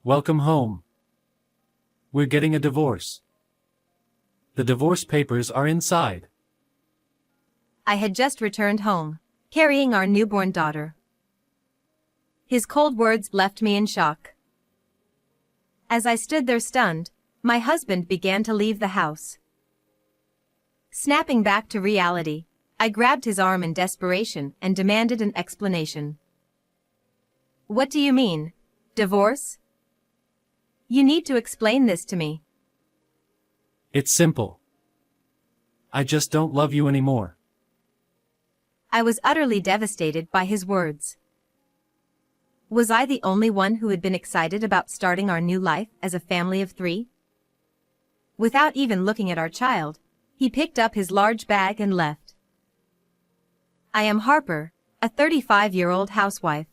Welcome home. We're getting a divorce. The divorce papers are inside. I had just returned home, carrying our newborn daughter. His cold words left me in shock. As I stood there stunned, my husband began to leave the house. Snapping back to reality, I grabbed his arm in desperation and demanded an explanation. What do you mean? Divorce? You need to explain this to me. It's simple. I just don't love you anymore. I was utterly devastated by his words. Was I the only one who had been excited about starting our new life as a family of 3? Without even looking at our child, he picked up his large bag and left. I am Harper, a 35-year-old housewife.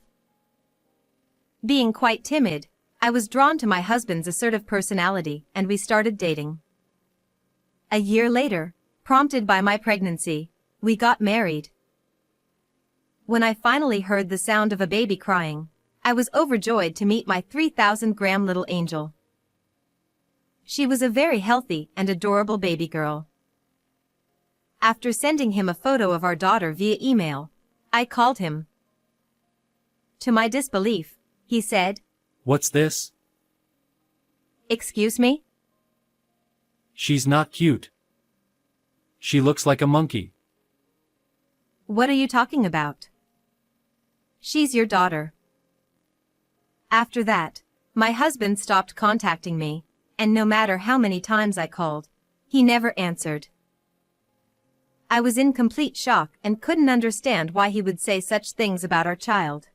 Being quite timid, I was drawn to my husband's assertive personality and we started dating. A year later, prompted by my pregnancy, we got married. When I finally heard the sound of a baby crying, I was overjoyed to meet my 3,000-gram little angel. She was a very healthy and adorable baby girl. After sending him a photo of our daughter via email, I called him. To my disbelief, he said, What's this? "Excuse me?" She's not cute. She looks like a monkey. "What are you talking about? She's your daughter." After that, my husband stopped contacting me, and no matter how many times I called, he never answered. I was in complete shock and couldn't understand why he would say such things about our child.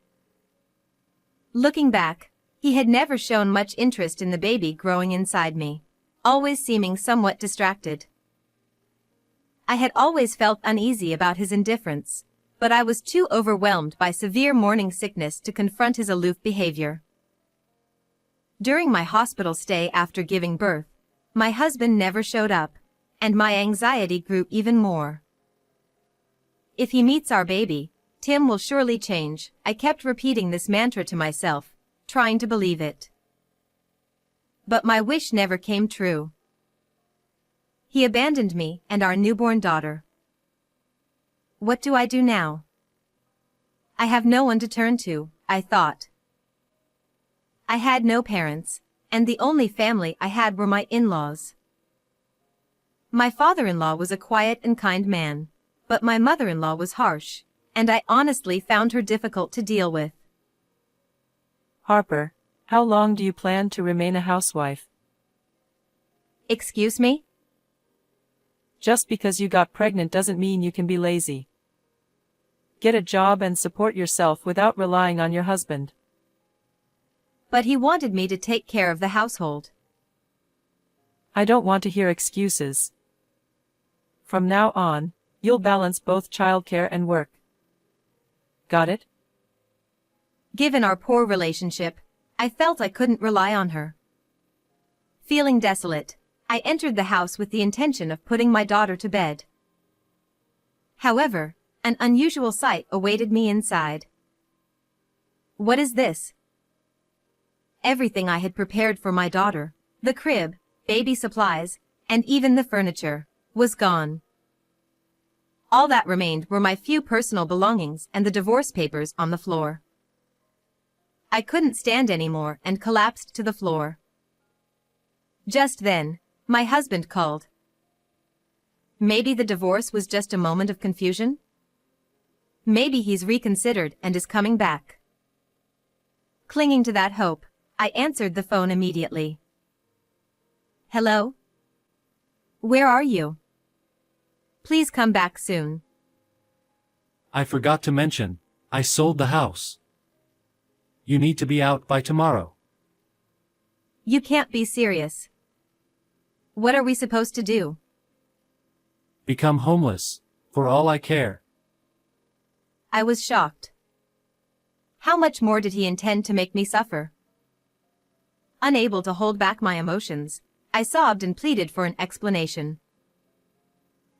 Looking back, he had never shown much interest in the baby growing inside me, always seeming somewhat distracted. I had always felt uneasy about his indifference, but I was too overwhelmed by severe morning sickness to confront his aloof behavior. During my hospital stay after giving birth, my husband never showed up, and my anxiety grew even more. If he meets our baby, Tim will surely change. I kept repeating this mantra to myself, trying to believe it. But my wish never came true. He abandoned me and our newborn daughter. What do I do now? I have no one to turn to, I thought. I had no parents, and the only family I had were my in-laws. My father-in-law was a quiet and kind man, but my mother-in-law was harsh, and I honestly found her difficult to deal with. Harper, how long do you plan to remain a housewife? Excuse me? Just because you got pregnant doesn't mean you can be lazy. Get a job and support yourself without relying on your husband. But he wanted me to take care of the household. I don't want to hear excuses. From now on, you'll balance both childcare and work. Got it? Given our poor relationship, I felt I couldn't rely on her. Feeling desolate, I entered the house with the intention of putting my daughter to bed. However, an unusual sight awaited me inside. What is this? Everything I had prepared for my daughter, the crib, baby supplies, and even the furniture, was gone. All that remained were my few personal belongings and the divorce papers on the floor. I couldn't stand anymore and collapsed to the floor. Just then, my husband called. Maybe the divorce was just a moment of confusion? Maybe he's reconsidered and is coming back. Clinging to that hope, I answered the phone immediately. Hello? Where are you? Please come back soon. I forgot to mention, I sold the house. You need to be out by tomorrow. You can't be serious. What are we supposed to do? Become homeless, for all I care. I was shocked. How much more did he intend to make me suffer? Unable to hold back my emotions, I sobbed and pleaded for an explanation.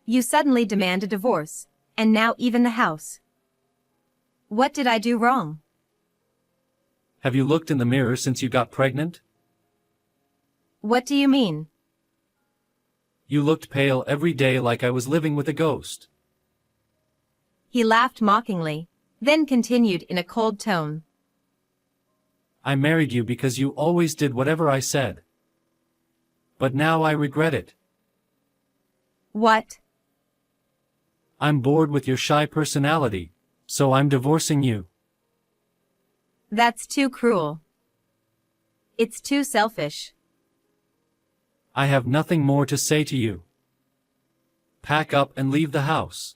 You suddenly demand a divorce, and now even the house. What did I do wrong? Have you looked in the mirror since you got pregnant? What do you mean? You looked pale every day like I was living with a ghost. He laughed mockingly, then continued in a cold tone. I married you because you always did whatever I said. But now I regret it. What? I'm bored with your shy personality, so I'm divorcing you. That's too cruel. It's too selfish. I have nothing more to say to you. Pack up and leave the house.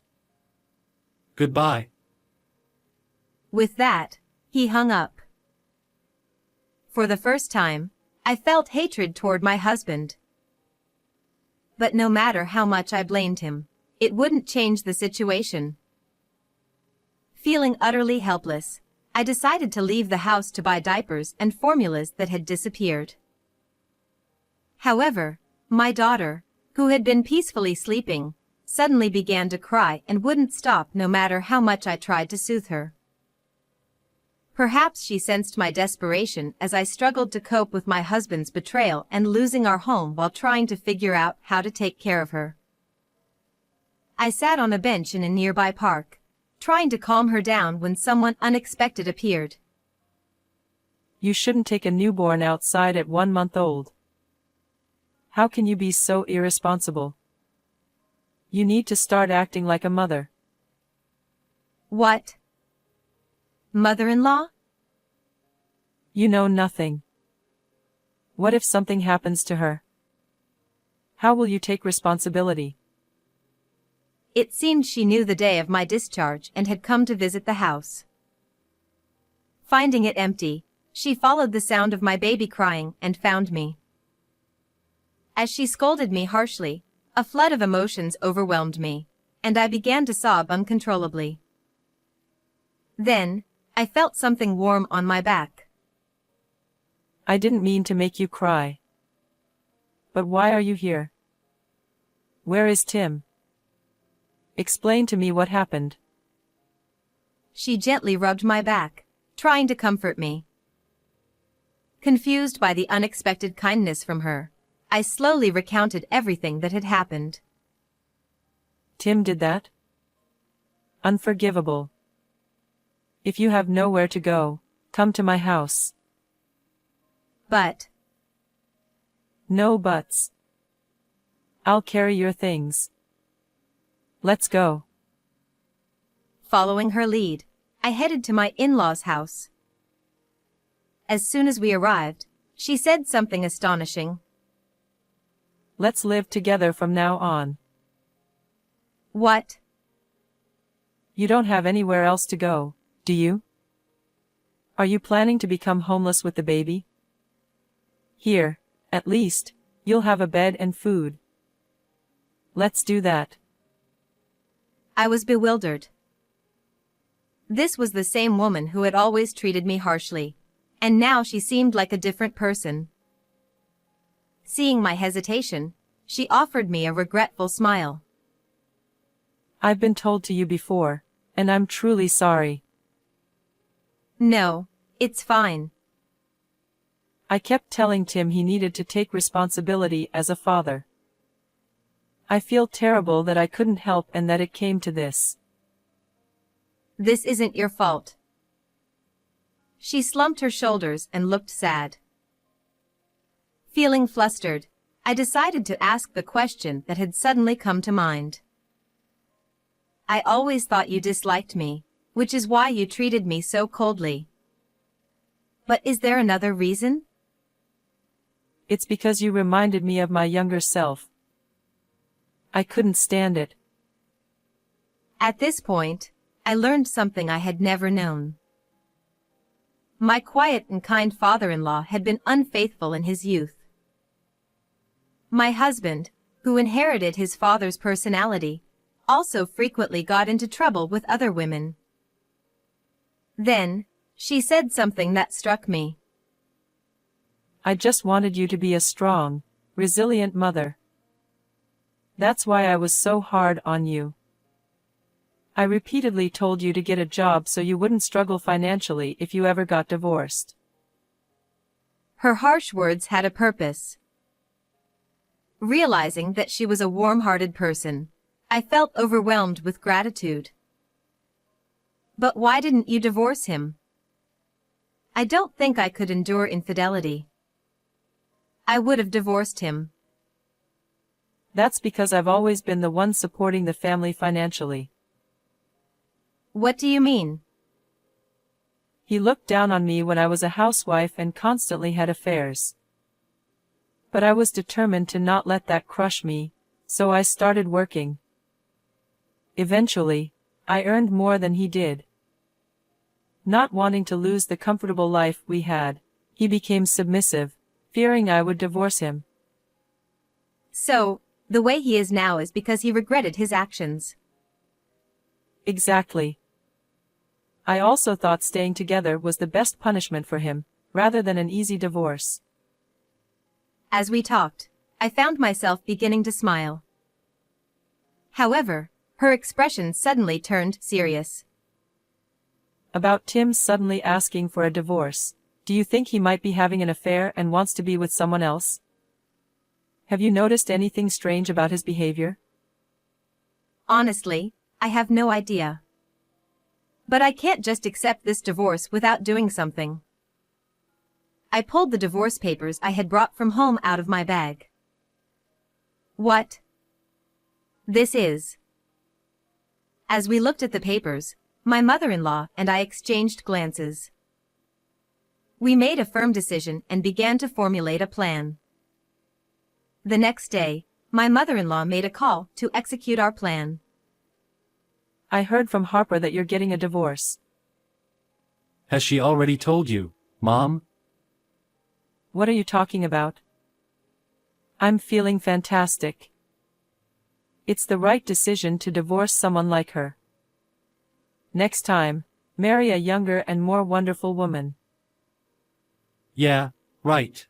Goodbye. With that, he hung up. For the first time, I felt hatred toward my husband. But no matter how much I blamed him, it wouldn't change the situation. Feeling utterly helpless, I decided to leave the house to buy diapers and formulas that had disappeared. However, my daughter, who had been peacefully sleeping, suddenly began to cry and wouldn't stop no matter how much I tried to soothe her. Perhaps she sensed my desperation as I struggled to cope with my husband's betrayal and losing our home while trying to figure out how to take care of her. I sat on a bench in a nearby park, trying to calm her down when someone unexpected appeared. You shouldn't take a newborn outside at 1 month old. How can you be so irresponsible? You need to start acting like a mother. What? Mother-in-law? You know nothing. What if something happens to her? How will you take responsibility? It seemed she knew the day of my discharge and had come to visit the house. Finding it empty, she followed the sound of my baby crying and found me. As she scolded me harshly, a flood of emotions overwhelmed me, and I began to sob uncontrollably. Then, I felt something warm on my back. I didn't mean to make you cry. But why are you here? Where is Tim? Explain to me what happened. She gently rubbed my back, trying to comfort me. Confused by the unexpected kindness from her, I slowly recounted everything that had happened. Tim did that? Unforgivable. If you have nowhere to go, come to my house. But... No buts. I'll carry your things. Let's go. Following her lead, I headed to my in-laws' house. As soon as we arrived, she said something astonishing. Let's live together from now on. What? You don't have anywhere else to go, do you? Are you planning to become homeless with the baby? Here, at least, you'll have a bed and food. Let's do that. I was bewildered. This was the same woman who had always treated me harshly, and now she seemed like a different person. Seeing my hesitation, she offered me a regretful smile. I've been told to you before, and I'm truly sorry. No, it's fine. I kept telling Tim he needed to take responsibility as a father. I feel terrible that I couldn't help and that it came to this. This isn't your fault. She slumped her shoulders and looked sad. Feeling flustered, I decided to ask the question that had suddenly come to mind. I always thought you disliked me, which is why you treated me so coldly. But is there another reason? It's because you reminded me of my younger self. I couldn't stand it. At this point, I learned something I had never known. My quiet and kind father-in-law had been unfaithful in his youth. My husband, who inherited his father's personality, also frequently got into trouble with other women. Then, she said something that struck me. I just wanted you to be a strong, resilient mother. That's why I was so hard on you. I repeatedly told you to get a job so you wouldn't struggle financially if you ever got divorced. Her harsh words had a purpose. Realizing that she was a warm-hearted person, I felt overwhelmed with gratitude. But why didn't you divorce him? I don't think I could endure infidelity. I would have divorced him. That's because I've always been the one supporting the family financially. What do you mean? He looked down on me when I was a housewife and constantly had affairs. But I was determined to not let that crush me, so I started working. Eventually, I earned more than he did. Not wanting to lose the comfortable life we had, he became submissive, fearing I would divorce him. So, the way he is now is because he regretted his actions. Exactly. I also thought staying together was the best punishment for him, rather than an easy divorce. As we talked, I found myself beginning to smile. However, her expression suddenly turned serious. About Tim suddenly asking for a divorce, do you think he might be having an affair and wants to be with someone else? Have you noticed anything strange about his behavior? Honestly, I have no idea. But I can't just accept this divorce without doing something. I pulled the divorce papers I had brought from home out of my bag. What? This is. As we looked at the papers, my mother-in-law and I exchanged glances. We made a firm decision and began to formulate a plan. The next day, my mother-in-law made a call to execute our plan. I heard from Harper that you're getting a divorce. Has she already told you, Mom? What are you talking about? I'm feeling fantastic. It's the right decision to divorce someone like her. Next time, marry a younger and more wonderful woman. Yeah, right.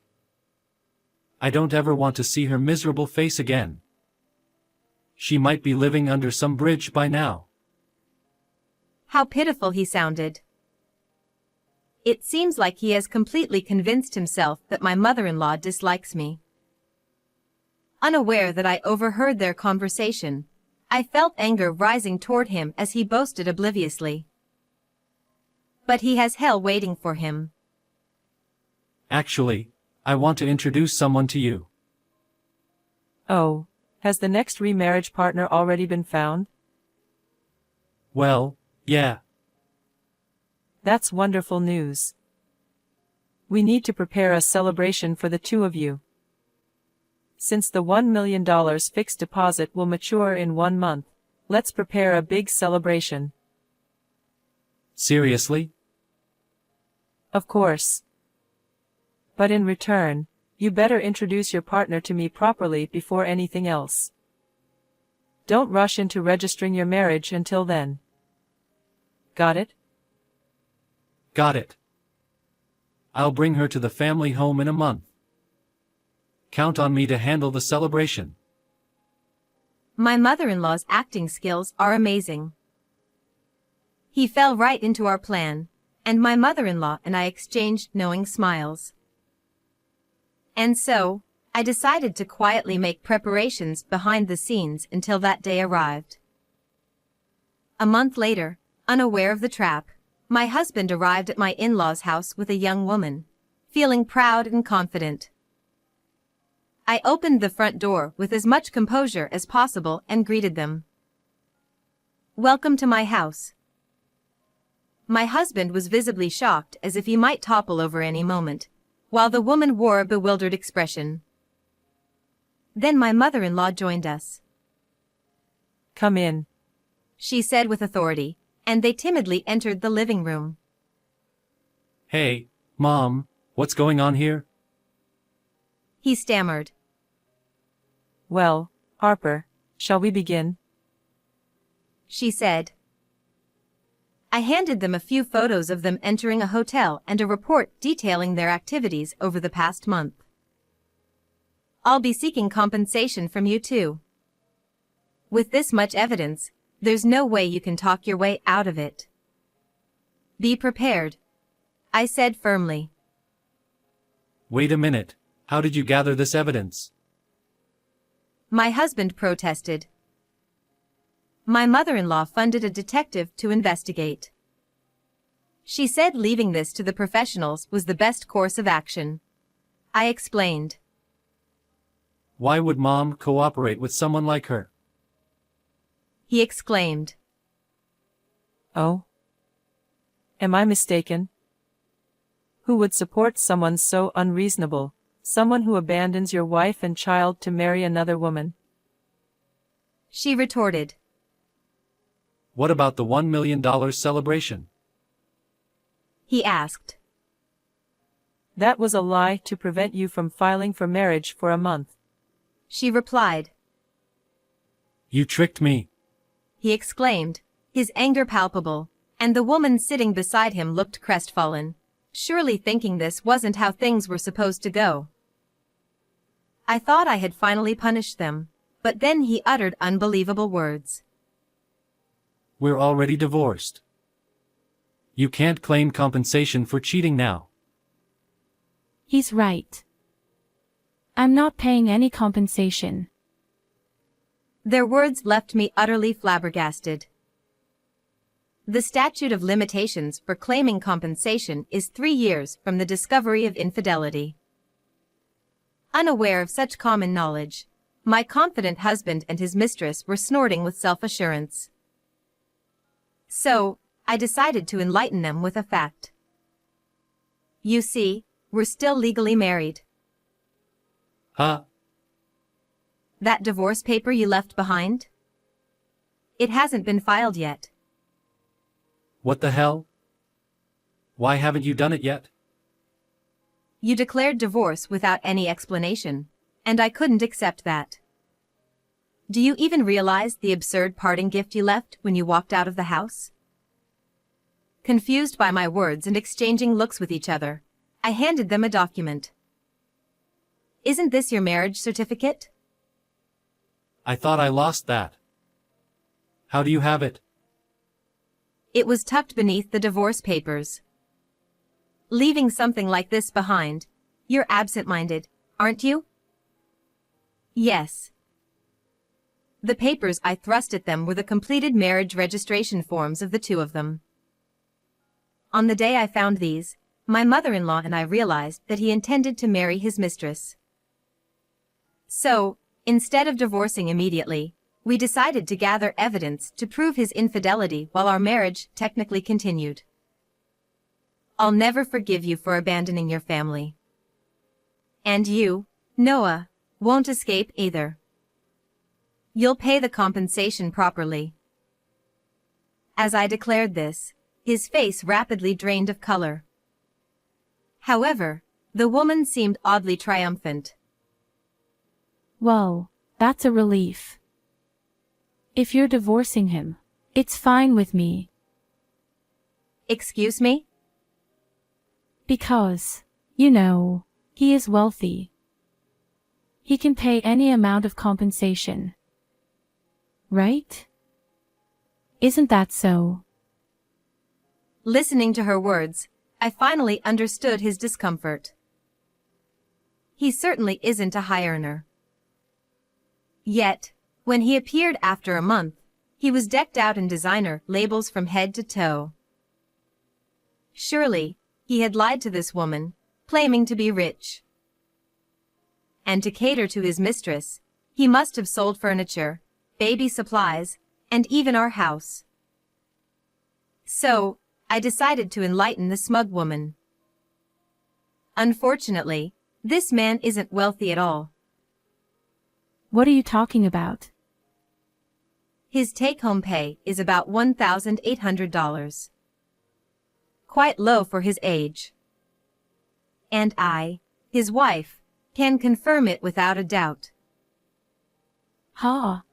I don't ever want to see her miserable face again. She might be living under some bridge by now. How pitiful he sounded. It seems like he has completely convinced himself that my mother-in-law dislikes me. Unaware that I overheard their conversation, I felt anger rising toward him as he boasted obliviously. But he has hell waiting for him. Actually, I want to introduce someone to you. Oh, has the next remarriage partner already been found? Well, yeah. That's wonderful news. We need to prepare a celebration for the two of you. Since the $1 million fixed deposit will mature in 1 month, let's prepare a big celebration. Seriously? Of course. But in return, you better introduce your partner to me properly before anything else. Don't rush into registering your marriage until then. Got it? Got it. I'll bring her to the family home in a month. Count on me to handle the celebration. My mother-in-law's acting skills are amazing. He fell right into our plan, and my mother-in-law and I exchanged knowing smiles. And so, I decided to quietly make preparations behind the scenes until that day arrived. A month later, unaware of the trap, my husband arrived at my in-laws' house with a young woman, feeling proud and confident. I opened the front door with as much composure as possible and greeted them. Welcome to my house. My husband was visibly shocked as if he might topple over any moment, while the woman wore a bewildered expression. Then my mother-in-law joined us. Come in, She said with authority, and they timidly entered the living room. Hey, Mom, what's going on here? He stammered. Well, Harper, shall we begin? She said. I handed them a few photos of them entering a hotel and a report detailing their activities over the past month. I'll be seeking compensation from you too. With this much evidence, there's no way you can talk your way out of it. Be prepared, I said firmly. Wait a minute, how did you gather this evidence? My husband protested. My mother-in-law funded a detective to investigate. She said leaving this to the professionals was the best course of action. I explained. Why would Mom cooperate with someone like her? He exclaimed. Oh? Am I mistaken? Who would support someone so unreasonable, someone who abandons your wife and child to marry another woman? She retorted. What about the $1 million celebration? He asked. That was a lie to prevent you from filing for marriage for a month. She replied. You tricked me. He exclaimed, his anger palpable, and the woman sitting beside him looked crestfallen, surely thinking this wasn't how things were supposed to go. I thought I had finally punished them, but then he uttered unbelievable words. We're already divorced. You can't claim compensation for cheating now. He's right. I'm not paying any compensation. Their words left me utterly flabbergasted. The statute of limitations for claiming compensation is 3 years from the discovery of infidelity. Unaware of such common knowledge, my confident husband and his mistress were snorting with self-assurance. So, I decided to enlighten them with a fact. You see, we're still legally married. Huh? That divorce paper you left behind? It hasn't been filed yet. What the hell? Why haven't you done it yet? You declared divorce without any explanation, and I couldn't accept that. Do you even realize the absurd parting gift you left when you walked out of the house? Confused by my words and exchanging looks with each other, I handed them a document. Isn't this your marriage certificate? I thought I lost that. How do you have it? It was tucked beneath the divorce papers. Leaving something like this behind, you're absent-minded, aren't you? Yes. The papers I thrust at them were the completed marriage registration forms of the two of them. On the day I found these, my mother-in-law and I realized that he intended to marry his mistress. So, instead of divorcing immediately, we decided to gather evidence to prove his infidelity while our marriage technically continued. I'll never forgive you for abandoning your family. And you, Noah, won't escape either. You'll pay the compensation properly. As I declared this, his face rapidly drained of color. However, the woman seemed oddly triumphant. Well, that's a relief. If you're divorcing him, it's fine with me. Excuse me? Because, you know, he is wealthy. He can pay any amount of compensation. Right? Isn't that so? Listening to her words, I finally understood his discomfort. He certainly isn't a high earner. Yet, when he appeared after a month, he was decked out in designer labels from head to toe. Surely, he had lied to this woman, claiming to be rich. And to cater to his mistress, he must have sold furniture, baby supplies, and even our house. So, I decided to enlighten the smug woman. Unfortunately, this man isn't wealthy at all. What are you talking about? His take-home pay is about $1,800. Quite low for his age. And I, his wife, can confirm it without a doubt. Ha!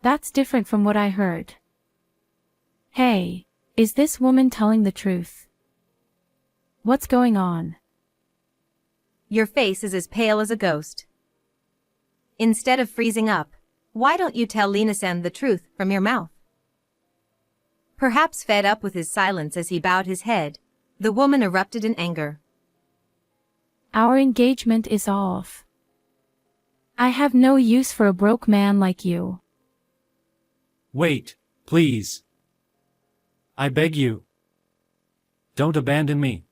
That's different from what I heard. Hey, is this woman telling the truth? What's going on? Your face is as pale as a ghost. Instead of freezing up, why don't you tell Lina-san the truth from your mouth? Perhaps fed up with his silence as he bowed his head, the woman erupted in anger. Our engagement is off. I have no use for a broke man like you. Wait, please. I beg you. Don't abandon me.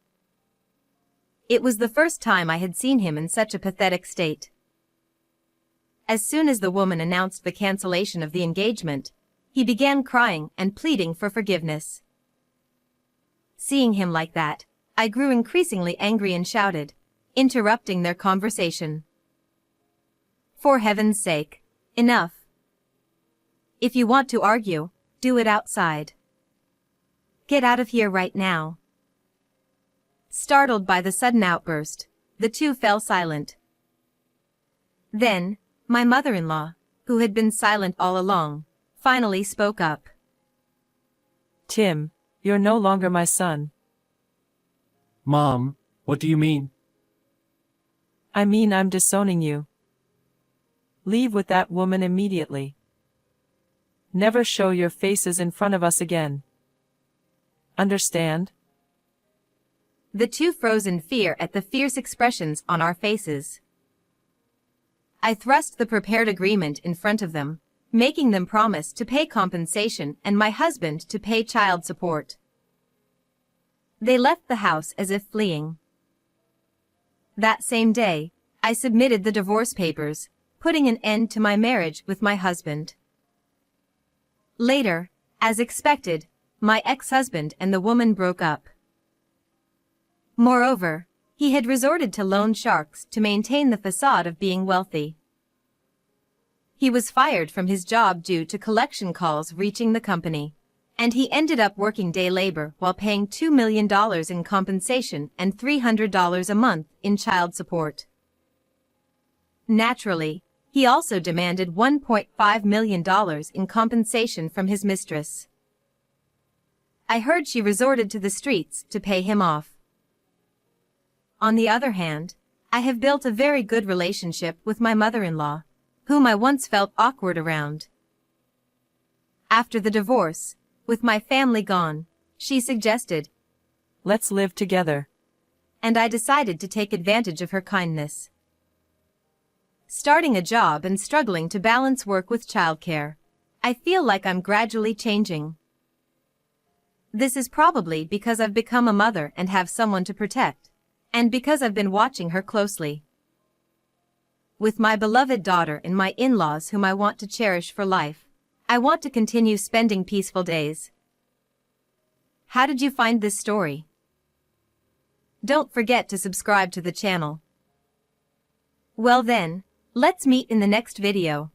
It was the first time I had seen him in such a pathetic state. As soon as the woman announced the cancellation of the engagement, he began crying and pleading for forgiveness. Seeing him like that, I grew increasingly angry and shouted, interrupting their conversation. For heaven's sake, enough. If you want to argue, do it outside. Get out of here right now. Startled by the sudden outburst, the two fell silent. Then, my mother-in-law, who had been silent all along, finally spoke up. Tim, you're no longer my son. Mom, what do you mean? I mean I'm disowning you. Leave with that woman immediately. Never show your faces in front of us again. Understand? The two froze in fear at the fierce expressions on our faces. I thrust the prepared agreement in front of them, making them promise to pay compensation and my husband to pay child support. They left the house as if fleeing. That same day, I submitted the divorce papers, putting an end to my marriage with my husband. Later, as expected, my ex-husband and the woman broke up. Moreover, he had resorted to loan sharks to maintain the facade of being wealthy. He was fired from his job due to collection calls reaching the company, and he ended up working day labor while paying $2 million in compensation and $300 a month in child support. Naturally, he also demanded $1.5 million in compensation from his mistress. I heard she resorted to the streets to pay him off. On the other hand, I have built a very good relationship with my mother-in-law, whom I once felt awkward around. After the divorce, with my family gone, she suggested, Let's live together. And I decided to take advantage of her kindness. Starting a job and struggling to balance work with childcare, I feel like I'm gradually changing. This is probably because I've become a mother and have someone to protect, and because I've been watching her closely. With my beloved daughter and my in-laws whom I want to cherish for life, I want to continue spending peaceful days. How did you find this story? Don't forget to subscribe to the channel. Well then, let's meet in the next video.